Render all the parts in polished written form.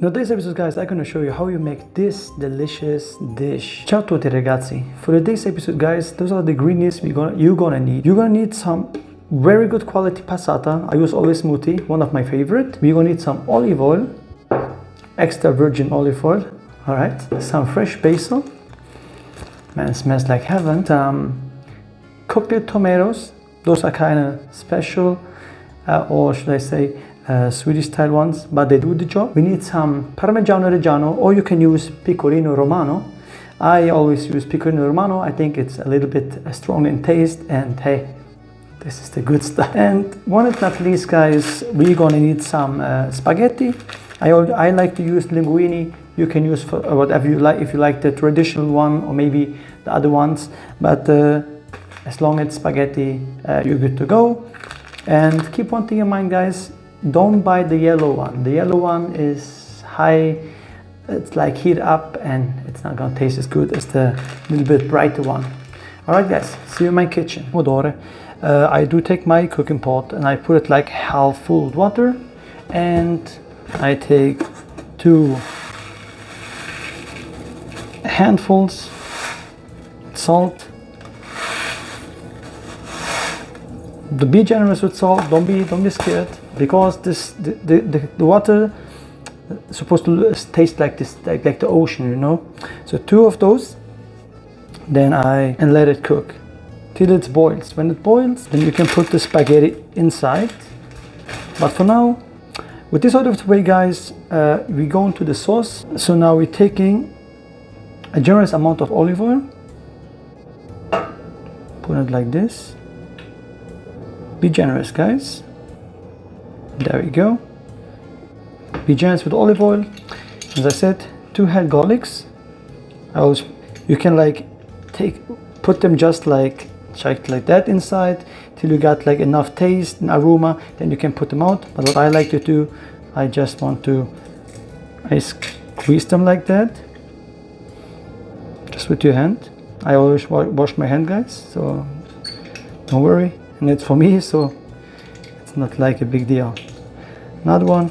In today's episode, guys, I'm gonna show you how you make this delicious dish. Ciao a tutti ragazzi. For today's episode, guys, those are the ingredients you're gonna need. You're gonna need some very good quality passata. I use always smoothie, one of my favorite. We're gonna need some olive oil, extra virgin olive oil. All right, some fresh basil. Man, it smells like heaven. Some cooked tomatoes. Those are kind of special, or should I say, Swedish style ones, but they do the job. We need some Parmigiano Reggiano, or you can use Pecorino Romano. I always use Pecorino Romano. I think it's a little bit strong in taste, and hey, this is the good stuff. And one and not least, guys, we're gonna need some spaghetti. I like to use linguine. You can use for whatever you like, if you like the traditional one or maybe the other ones, but as long as spaghetti, you're good to go. And keep one thing in mind, guys, don't buy the yellow one. The yellow one is high, it's like heat up, and it's not gonna taste as good as the little bit brighter one. All right, guys, see you in my kitchen. Pomodoro. I do take my cooking pot and I put it like half full of water, and I take 2 handfuls salt. Be generous with salt. Don't be scared, because the water is supposed to taste like this, like the ocean, you know. So 2 of those, then and let it cook till it boils. When it boils, then you can put the spaghetti inside. But for now, with this out of the way, guys, we go into the sauce. So now we're taking a generous amount of olive oil. Put it like this. Be generous, guys. There we go. Be generous with olive oil. As I said, 2 head garlics. You can like put them just like that inside till you got like enough taste and aroma. Then you can put them out. But what I like to do, I squeeze them like that, just with your hand. I always wash my hand, guys, so don't worry. And it's for me, so it's not like a big deal. Another one.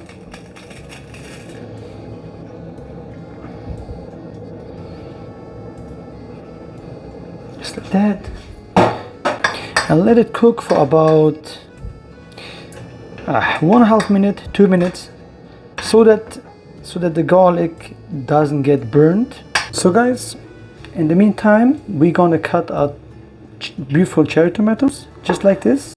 Just like that. And let it cook for about 1.5 minutes, 2 minutes, so that the garlic doesn't get burned. So guys, in the meantime, we're gonna cut out beautiful cherry tomatoes, just like this.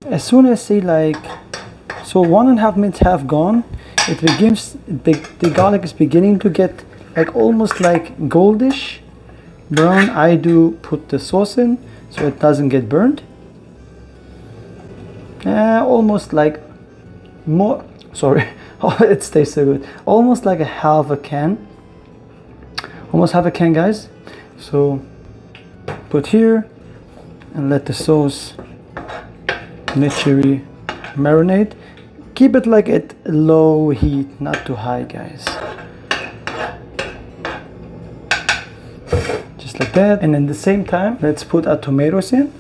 As soon as see like, so 1.5 minutes have gone, the garlic is beginning to get like almost like goldish brown. I do put the sauce in so it doesn't get burned. Almost like more, sorry, oh, it tastes so good. Almost like half a can, guys. So put here and let the sauce naturally marinate. Keep it like at low heat, not too high, guys. Just like that. And at the same time, let's put our tomatoes in.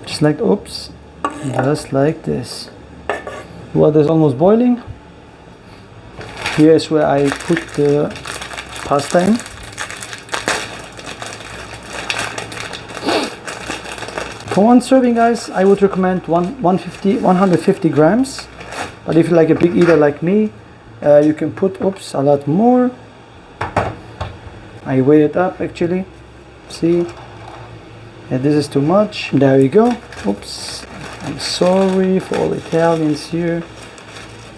Just like, oops, just like this. Water is almost boiling. Here is where I put the pasta in. For one serving, guys, I would recommend 150 grams. But if you're like a big eater like me, you can put a lot more. I weighed it up actually. See? Yeah, this is too much. There we go. Oops. I'm sorry for all Italians here.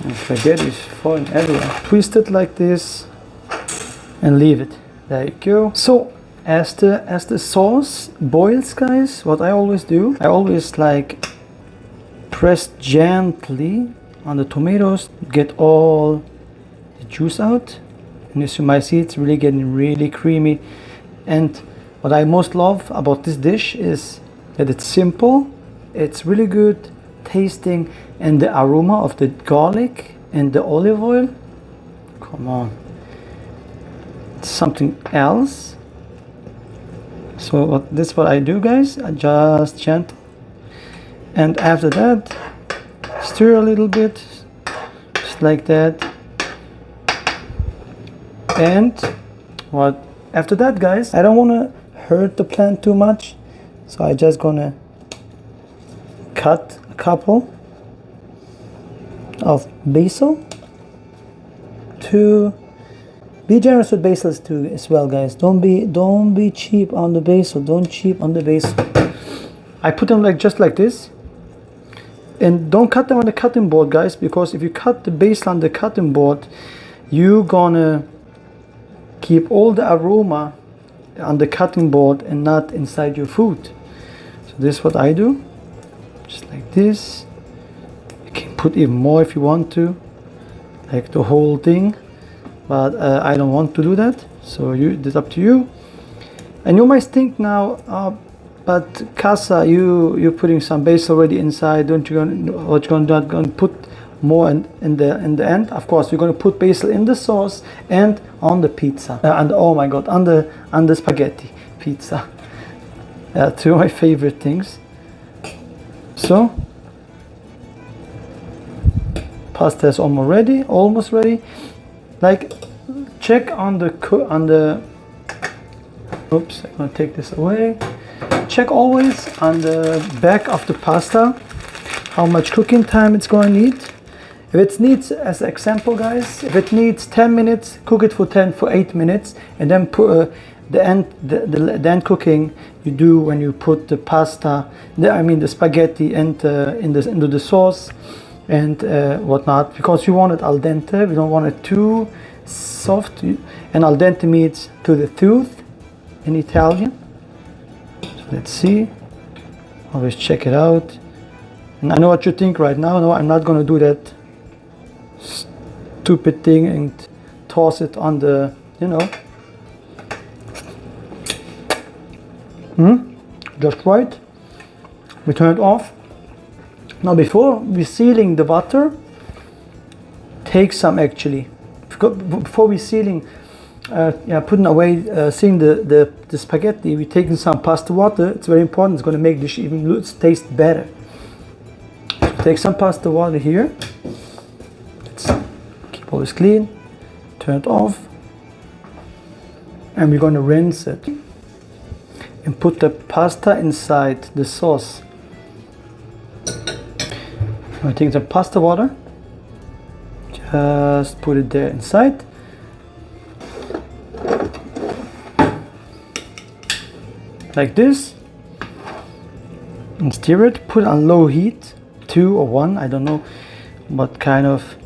And spaghetti is falling everywhere. Twist it like this and leave it. There you go. So as the sauce boils, guys, what I always do, I always like press gently on the tomatoes, get all the juice out. And as you might see, it's really getting really creamy. And what I most love about this dish is that it's simple, it's really good tasting, and the aroma of the garlic and the olive oil, come on, it's something else. So this is what I do, guys. I just gentle, and after that stir a little bit, just like that. And what after that, guys, I don't want to hurt the plant too much, so I just gonna cut a couple of basil. To be generous with basils too as well, guys. Don't be cheap on the basil. Don't cheap on the basil. I put them like just like this, and don't cut them on the cutting board, guys, because if you cut the basil on the cutting board, you're gonna keep all the aroma on the cutting board and not inside your food. So this is what I do, just like this. You can put even more if you want to, like the whole thing, but I don't want to do that, so it's up to you. And you might think now, but Casa, you're putting some basil already inside, what you're gonna put more in the end? Of course, we're gonna put basil in the sauce and on the pizza, and oh my god, on the spaghetti pizza. Two of my favorite things. So pasta is almost ready. Like, check on the oops, I'm gonna take this away. Check always on the back of the pasta how much cooking time it's going to need. If it needs, as an example, guys, if it needs 10 minutes, cook it for 8 minutes, and then put the end cooking you do when you put the pasta, the spaghetti, and into the sauce and whatnot, because you want it al dente. We don't want it too soft, and al dente means to the tooth in Italian. So let's see. Always check it out. And I know what you think right now. No, I'm not going to do that stupid thing and toss it on the, just right. We turn it off. Now before we sealing the butter, take some actually. Before we sealing, putting away, seeing the spaghetti, we're taking some pasta water. It's very important. It's going to make the dish even taste better. So take some pasta water here. Let's keep always clean. Turn it off, and we're going to rinse it and put the pasta inside the sauce. I take the pasta water, just put it there inside. Like this, and stir it. Put it on low heat, 2 or 1, I don't know what kind of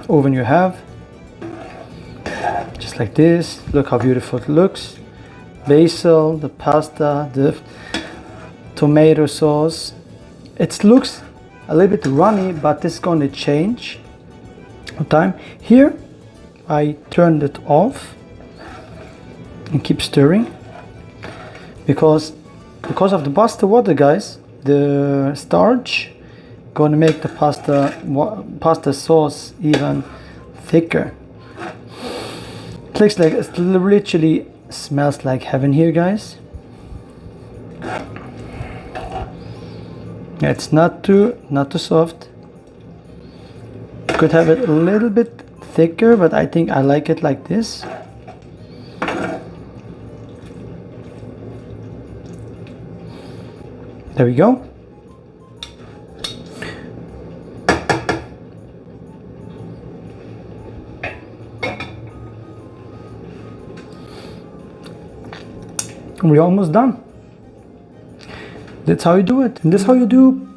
oven you have. Just like this. Look how beautiful it looks. Basil, the pasta, the tomato sauce. It looks a little bit runny, but it's going to change with time. Here I turned it off and keep stirring, because of the pasta water, guys, the starch going to make the pasta sauce even thicker. It looks like it literally smells like heaven here, guys. It's not too soft. Could have it a little bit thicker, but I think I like it like this. There we go. We're almost done. That's how you do it. And that's how you do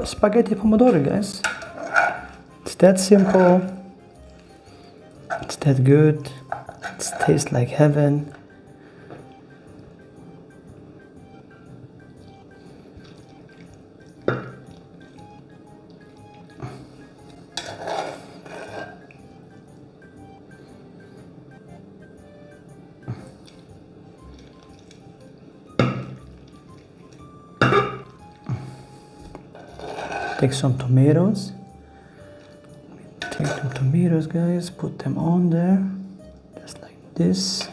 spaghetti pomodoro, guys. It's that simple. It's that good. It tastes like heaven. Take some tomatoes. Take the tomatoes, guys, put them on there, just like this.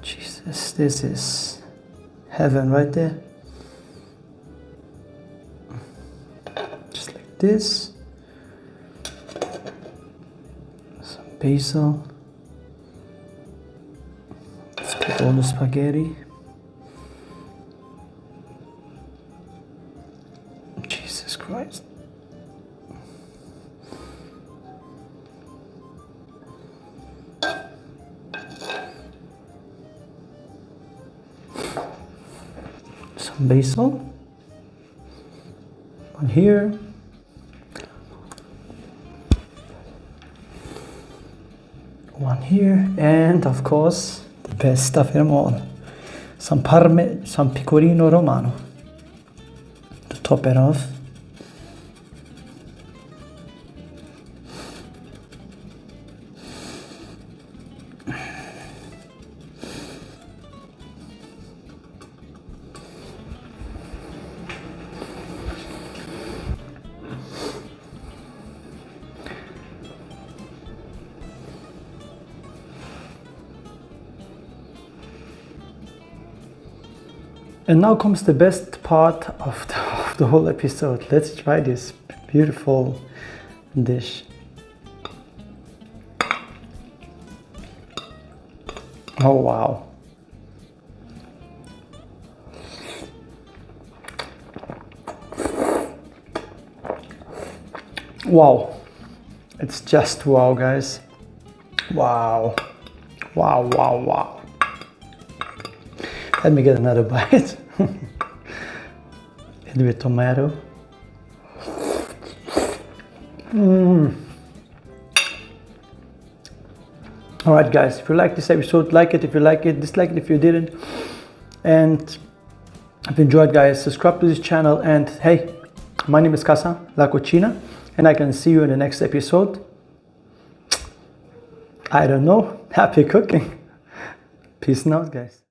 Jesus, this is heaven right there. Just like this. Some basil. Let's get all the spaghetti. Jesus Christ. Some basil. One here. One here. And of course, the best stuff in them all. Some pecorino romano to top it off. And now comes the best part of the whole episode. Let's try this beautiful dish. Oh wow. Wow. It's just wow, guys. Wow. Wow, wow, wow. Let me get another bite. And with tomato. Alright guys, if you like this episode, like it if you like it, dislike it if you didn't. And if you enjoyed, guys, subscribe to this channel. And hey, my name is Casa La Cucina, and I can see you in the next episode. I don't know. Happy cooking. Peace out, guys.